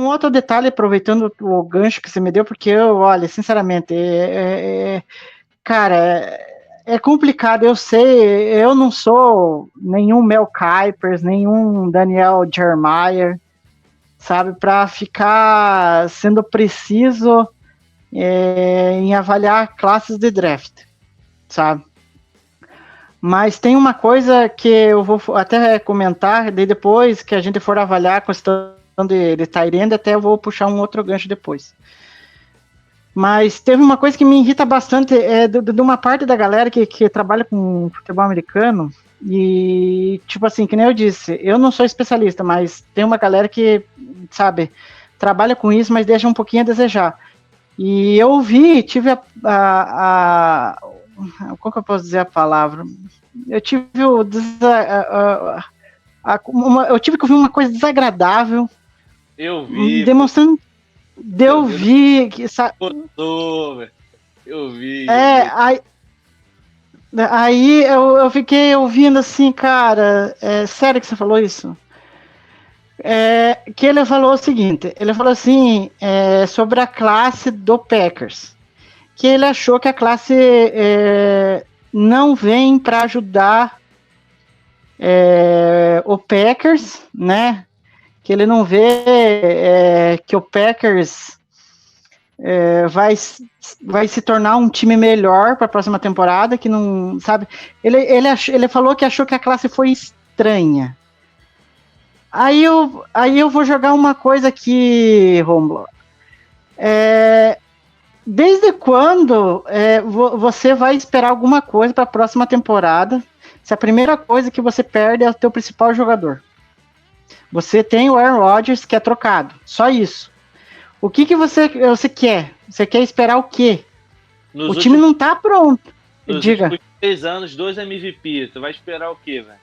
outro detalhe, aproveitando o gancho que você me deu, porque olha, sinceramente, cara, é complicado, eu sei, eu não sou nenhum Mel Kiper, nenhum Daniel Jeremiah, sabe, para ficar sendo preciso em avaliar classes de draft, sabe? Mas tem uma coisa que eu vou até comentar, daí depois que a gente for avaliar a questão de Tyrande, até eu vou puxar um outro gancho depois. Mas teve uma coisa que me irrita bastante, de uma parte da galera que trabalha com futebol americano, e tipo assim, que nem eu disse, eu não sou especialista, mas tem uma galera que, sabe, trabalha com isso, mas deixa um pouquinho a desejar. E eu tive qual que eu posso dizer a palavra? Eu tive eu tive que ouvir uma coisa desagradável. Eu vi. Demonstrando. Eu vi. Eu vi. Aí eu fiquei ouvindo assim, cara, sério que você falou isso? Que ele falou o seguinte, ele falou assim, sobre a classe do Packers, que ele achou que a classe não vem para ajudar o Packers, né? Que ele não vê que o Packers vai se tornar um time melhor para a próxima temporada, que não, sabe? Ele falou que achou que a classe foi estranha. Aí eu vou jogar uma coisa aqui, Romulo. Desde quando você vai esperar alguma coisa para a próxima temporada, se a primeira coisa que você perde é o teu principal jogador? Você tem o Aaron Rodgers, que é trocado. Só isso. O que você quer? Você quer esperar o quê? O time não tá pronto. Nos últimos 3 anos, 2 MVP. Tu vai esperar o quê, velho?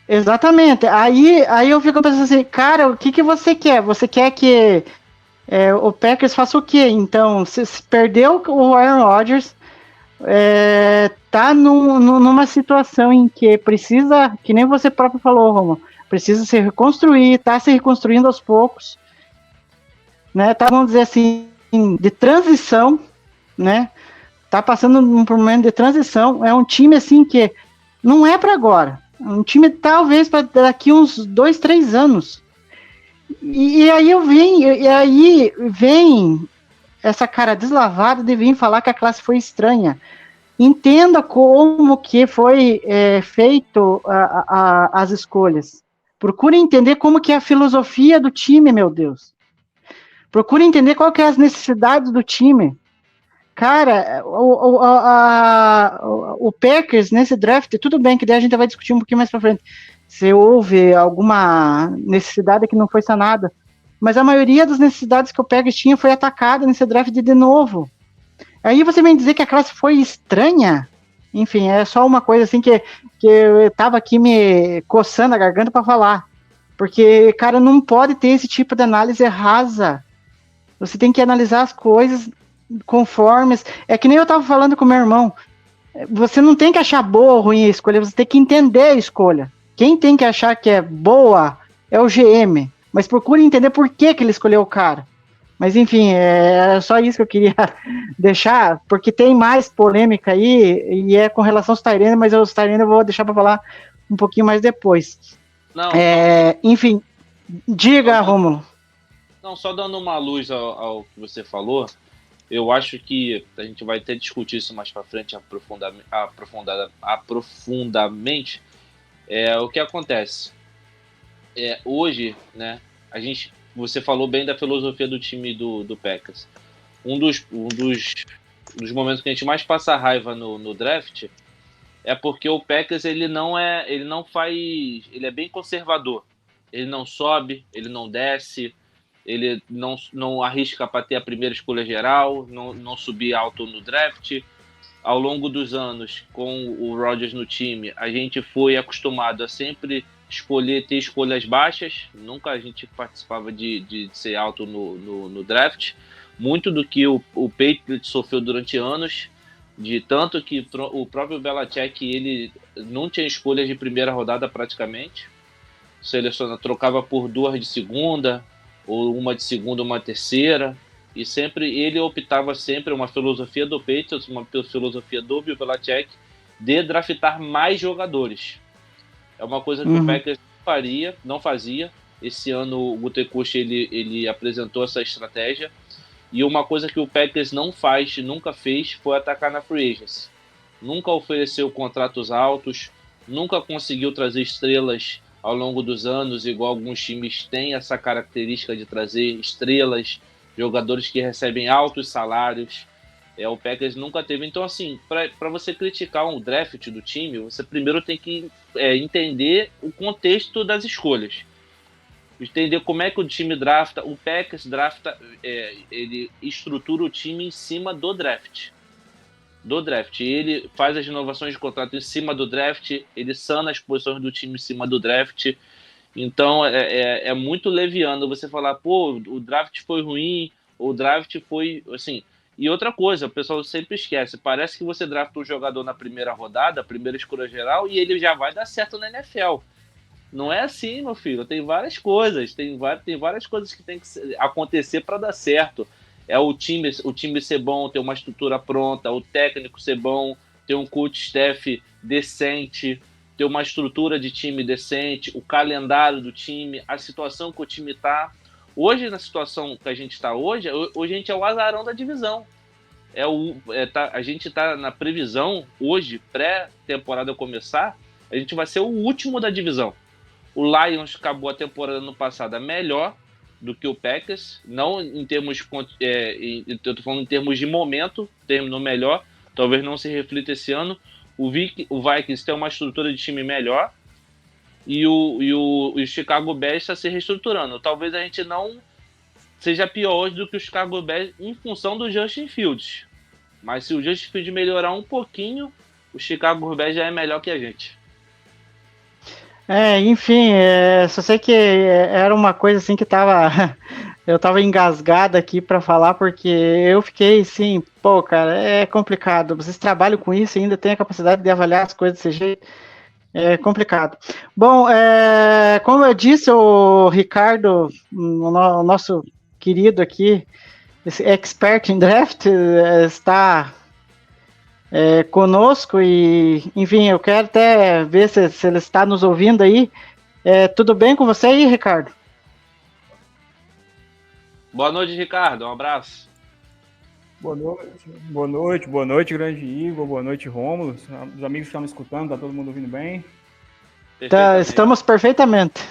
Exatamente. Aí eu fico pensando assim, cara, o que você quer? Você quer que o Packers faça o quê? Então, se perdeu o Aaron Rodgers, tá numa situação em que precisa, que nem você próprio falou, Romulo, precisa se reconstruir, tá se reconstruindo aos poucos, né? Tá, vamos dizer assim, de transição, né? Tá passando por um momento de transição. É um time assim que não é para agora. É um time talvez para daqui uns 2, 3 anos. E aí vem essa cara deslavada de vir falar que a classe foi estranha. Entenda como que foi feito as escolhas. Procure entender como que é a filosofia do time, meu Deus. Procure entender qual que é as necessidades do time. Cara, o Packers nesse draft, tudo bem que daí a gente vai discutir um pouquinho mais pra frente. Se houve alguma necessidade que não foi sanada. Mas a maioria das necessidades que o Packers tinha foi atacada nesse draft de novo. Aí você vem dizer que a classe foi estranha? Enfim, é só uma coisa assim que eu tava aqui me coçando a garganta para falar. Porque, cara, não pode ter esse tipo de análise rasa. Você tem que analisar as coisas conforme... É que nem eu tava falando com meu irmão. Você não tem que achar boa ou ruim a escolha, você tem que entender a escolha. Quem tem que achar que é boa é o GM. Mas procure entender por que ele escolheu o cara. Mas enfim, é só isso que eu queria deixar, porque tem mais polêmica aí, e é com relação aos Tyrande, mas os Tyrande eu vou deixar para falar um pouquinho mais depois. Não. Enfim, diga, Rômulo. Não, só dando uma luz ao que você falou, eu acho que a gente vai ter que discutir isso mais para frente aprofundadamente. O que acontece? Hoje, né, você falou bem da filosofia do time do Packers. Um dos momentos que a gente mais passa raiva no draft é porque o Packers ele é bem conservador. Ele não sobe, ele não desce, ele não arrisca para ter a primeira escolha geral, não subir alto no draft. Ao longo dos anos, com o Rodgers no time, a gente foi acostumado a sempre ter escolhas baixas, nunca a gente participava de ser alto no draft, muito do que o Patriots sofreu durante anos, de tanto que o próprio Belichick, ele não tinha escolhas de primeira rodada praticamente, trocava por 2 de segunda, ou uma de segunda, uma terceira, e sempre ele optava sempre uma filosofia do Patriots, uma filosofia do Bill Belichick, de draftar mais jogadores. É uma coisa que o Packers não fazia. Esse ano o Gutekunst ele apresentou essa estratégia, e uma coisa que o Packers não faz, nunca fez, foi atacar na free agency. Nunca ofereceu contratos altos, nunca conseguiu trazer estrelas ao longo dos anos, igual alguns times têm essa característica de trazer estrelas, jogadores que recebem altos salários. O Packers nunca teve. Então, assim, para você criticar um draft do time, você primeiro tem que entender o contexto das escolhas. Entender como é que o time drafta. O Packers drafta, ele estrutura o time em cima do draft. Ele faz as renovações de contrato em cima do draft, ele sana as posições do time em cima do draft. Então é muito leviano você falar, pô, o draft foi ruim, o draft foi assim. E outra coisa, o pessoal sempre esquece, parece que você drafta um jogador na primeira rodada, primeira escolha geral, e ele já vai dar certo na NFL. Não é assim, meu filho. Tem várias coisas, tem várias coisas que tem que acontecer para dar certo. É o time ser bom, ter uma estrutura pronta, o técnico ser bom, ter um coach staff decente, ter uma estrutura de time decente, o calendário do time, a situação que o time está. Hoje, na situação que a gente está hoje a gente é o azarão da divisão. A gente está na previsão, hoje, pré-temporada começar, a gente vai ser o último da divisão. O Lions acabou a temporada no passado melhor do que o Packers, não em termos, eu tô falando em termos de momento, terminou melhor, talvez não se reflita esse ano. O Vikings tem uma estrutura de time melhor e o Chicago Bears está se reestruturando. Talvez a gente não seja pior hoje do que o Chicago Bears em função do Justin Fields, mas se o Justin Fields melhorar um pouquinho, o Chicago Bears já é melhor que a gente. Enfim, só sei que era uma coisa assim que eu tava engasgado aqui para falar, porque eu fiquei assim, pô, cara, é complicado. Vocês trabalham com isso e ainda tem a capacidade de avaliar as coisas desse jeito. É complicado. Bom, como eu disse, o Ricardo, o nosso querido aqui, esse expert em draft, está conosco e, enfim, eu quero até ver se ele está nos ouvindo aí. Tudo bem com você aí, Ricardo? Boa noite, Ricardo. Um abraço. Boa noite, grande Igor. Boa noite, Rômulo. Os amigos que estão me escutando, tá todo mundo ouvindo bem? Estamos perfeitamente.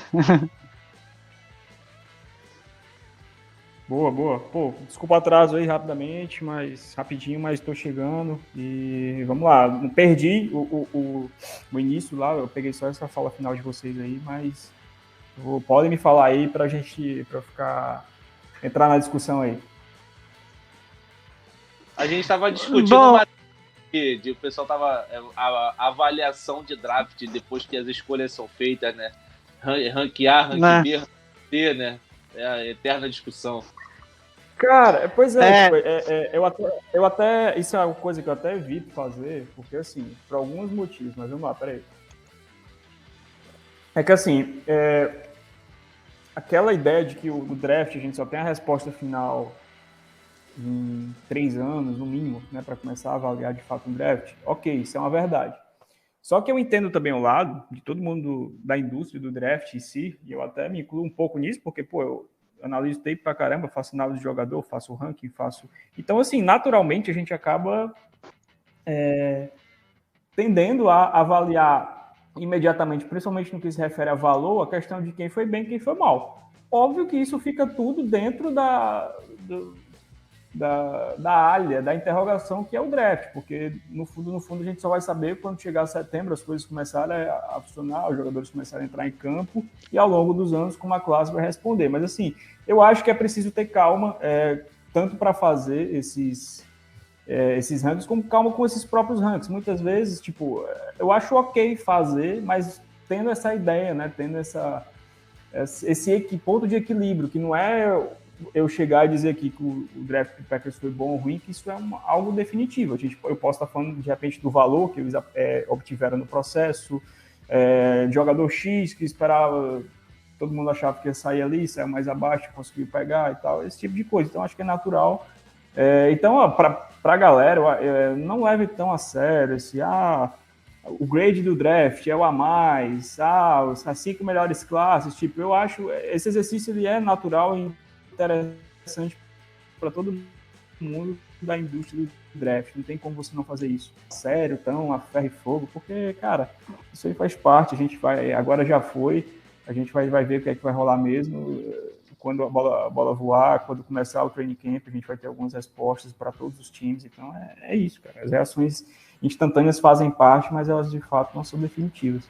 Boa. Pô, desculpa o atraso aí rapidinho, mas estou chegando e vamos lá. Não perdi o início lá, eu peguei só essa fala final de vocês aí, mas podem me falar aí para entrar na discussão aí. A gente estava discutindo o pessoal tava a avaliação de draft depois que as escolhas são feitas, né? Ranquear, rank B, rank C, né? É a eterna discussão. Cara, pois eu até isso é uma coisa que eu até evito fazer, porque assim, por alguns motivos, mas vamos lá, peraí. É que assim, aquela ideia de que o draft a gente só tem a resposta final em 3 anos, no mínimo, né, para começar a avaliar de fato um draft, ok, isso é uma verdade. Só que eu entendo também o lado de todo mundo da indústria do draft em si, e eu até me incluo um pouco nisso, porque, pô, eu analiso tape pra caramba, faço análise de jogador, faço ranking, Então, assim, naturalmente a gente acaba tendendo a avaliar imediatamente, principalmente no que se refere a valor, a questão de quem foi bem e quem foi mal. Óbvio que isso fica tudo dentro da área, da interrogação que é o draft, porque no fundo a gente só vai saber quando chegar setembro, as coisas começarem a funcionar, os jogadores começarem a entrar em campo e ao longo dos anos como a classe vai responder. Mas assim, eu acho que é preciso ter calma, tanto para fazer esses rankings, como calma com esses próprios rankings. Muitas vezes, tipo, eu acho ok fazer, mas tendo essa ideia, né, tendo esse ponto de equilíbrio, que não é eu chegar e dizer aqui que o draft do Packers foi bom ou ruim, que isso é algo definitivo. Eu posso estar falando, de repente, do valor que eles obtiveram no processo, de jogador X que esperava todo mundo achava que ia sair ali, saiu mais abaixo, conseguiu pegar e tal, esse tipo de coisa. Então, acho que é natural. Então, para a galera, não leve tão a sério esse, o grade do draft é o a mais, as 5 melhores classes, tipo, eu acho, esse exercício ele é natural e interessante para todo mundo da indústria do draft, não tem como você não fazer isso. Sério, tão a ferro e fogo, porque, cara, isso aí faz parte, a gente vai, agora já foi, a gente vai ver o que é que vai rolar mesmo, quando a bola voar, quando começar o training camp, a gente vai ter algumas respostas para todos os times, então é isso, cara, as reações instantâneas fazem parte, mas elas de fato não são definitivas.